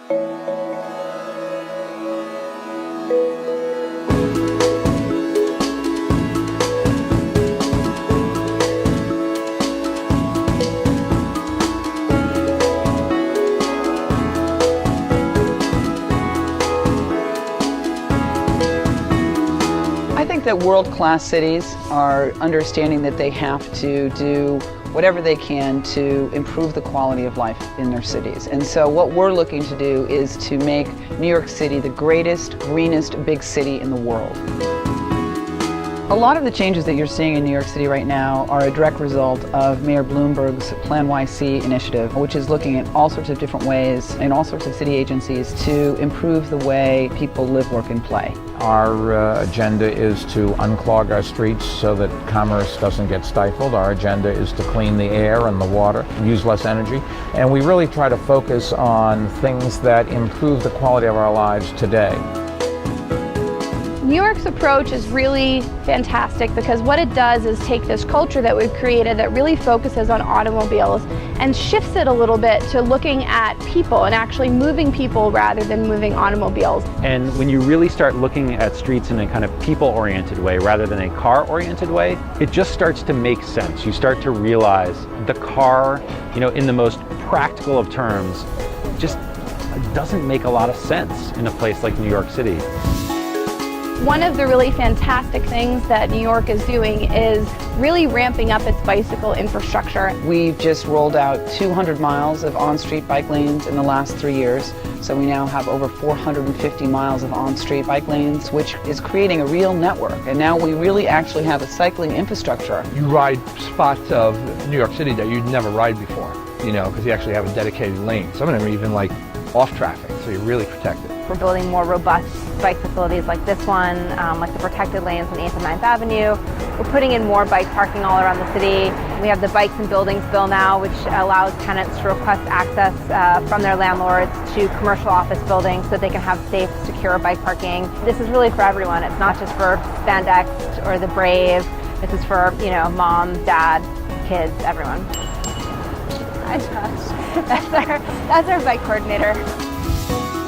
I think that world-class cities are understanding that they have to do whatever they can to improve the quality of life in their cities. And so what we're looking to do is to make New York City the greatest, greenest big city in the world. A lot of the changes that you're seeing in New York City right now are a direct result of Mayor Bloomberg's Plan YC initiative, which is looking at all sorts of different ways in all sorts of city agencies to improve the way people live, work, and play. Our agenda is to unclog our streets so that commerce doesn't get stifled. Our agenda is to clean the air and the water, use less energy, and we really try to focus on things that improve the quality of our lives today. New York's approach is really fantastic because what it does is take this culture that we've created that really focuses on automobiles and shifts it a little bit to looking at people and actually moving people rather than moving automobiles. And when you really start looking at streets in a kind of people-oriented way rather than a car-oriented way, it just starts to make sense. You start to realize the car, in the most practical of terms, just doesn't make a lot of sense in a place like New York City. One of the really fantastic things that New York is doing is really ramping up its bicycle infrastructure. We've just rolled out 200 miles of on-street bike lanes in the last 3 years. So we now have over 450 miles of on-street bike lanes, which is creating a real network. And now we really actually have a cycling infrastructure. You ride spots of New York City that you'd never ride before, because you actually have a dedicated lane. Some of them are even off traffic, so you're really protected. We're building more robust bike facilities like this one, like the protected lanes on 8th and 9th Avenue. We're putting in more bike parking all around the city. We have the Bikes and Buildings Bill now, which allows tenants to request access from their landlords to commercial office buildings so that they can have safe, secure bike parking. This is really for everyone. It's not just for spandex or the brave. This is for, mom, dad, kids, everyone. Hi, Josh. That's our bike coordinator.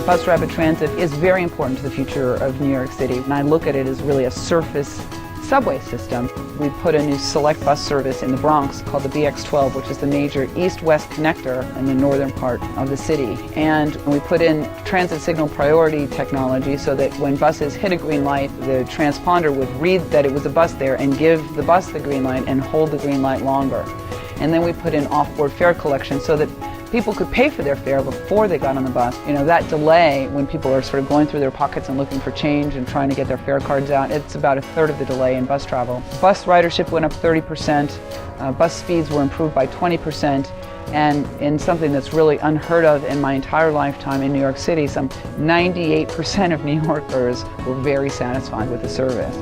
Bus rapid transit is very important to the future of New York City, and I look at it as really a surface subway system. We put a new select bus service in the Bronx called the BX12, which is the major east-west connector in the northern part of the city. And we put in transit signal priority technology so that when buses hit a green light, the transponder would read that it was a bus there and give the bus the green light and hold the green light longer. And then we put in off-board fare collection so that people could pay for their fare before they got on the bus. That delay when people are sort of going through their pockets and looking for change and trying to get their fare cards out, it's about a third of the delay in bus travel. Bus ridership went up 30%, bus speeds were improved by 20%, and in something that's really unheard of in my entire lifetime in New York City, some 98% of New Yorkers were very satisfied with the service.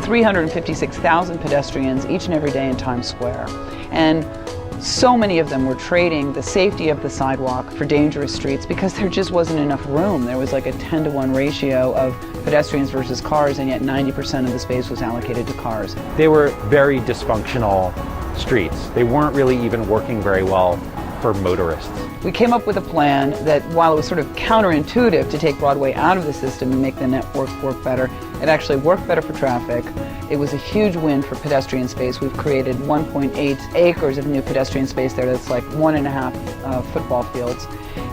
356,000 pedestrians each and every day in Times Square. And so many of them were trading the safety of the sidewalk for dangerous streets because there just wasn't enough room. There was like a 10-to-1 ratio of pedestrians versus cars, and yet 90% of the space was allocated to cars. They were very dysfunctional streets. They weren't really even working very well for motorists. We came up with a plan that, while it was sort of counterintuitive to take Broadway out of the system and make the network work better, it actually worked better for traffic. It was a huge win for pedestrian space. We've created 1.8 acres of new pedestrian space there. That's like 1.5 football fields.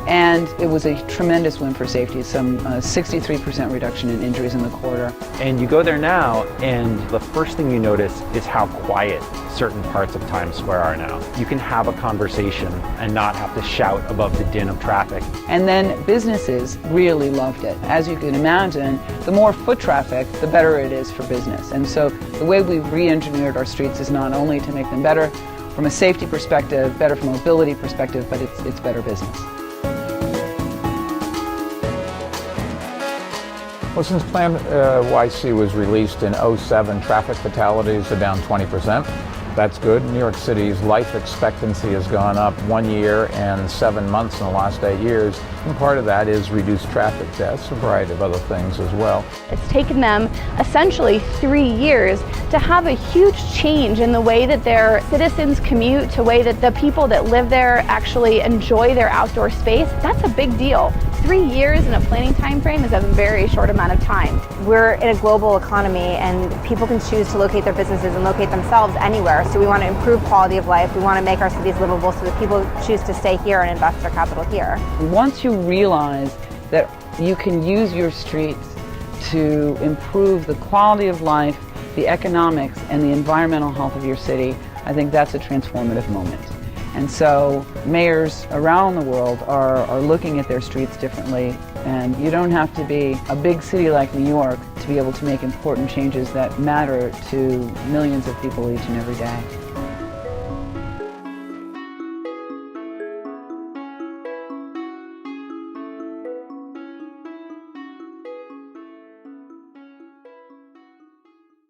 And it was a tremendous win for safety, some 63% reduction in injuries in the corridor. And you go there now, and the first thing you notice is how quiet certain parts of Times Square are now. You can have a conversation and not have to shout above the din of traffic. And then businesses really loved it. As you can imagine, the more foot traffic, the better it is for business. And so the way we've re-engineered our streets is not only to make them better from a safety perspective, better from a mobility perspective, but it's better business. Well, since Plan YC was released in '07, traffic fatalities are down 20%. That's good. New York City's life expectancy has gone up 1 year and 7 months in the last 8 years. And part of that is reduced traffic deaths, a variety of other things as well. It's taken them essentially 3 years to have a huge change in the way that their citizens commute, to the way that the people that live there actually enjoy their outdoor space. That's a big deal. 3 years in a planning time frame is a very short amount of time. We're in a global economy and people can choose to locate their businesses and locate themselves anywhere. So we want to improve quality of life. We want to make our cities livable so that people choose to stay here and invest their capital here. Once you realize that you can use your streets to improve the quality of life, the economics, and the environmental health of your city, I think that's a transformative moment. And so mayors around the world are looking at their streets differently, and you don't have to be a big city like New York to be able to make important changes that matter to millions of people each and every day.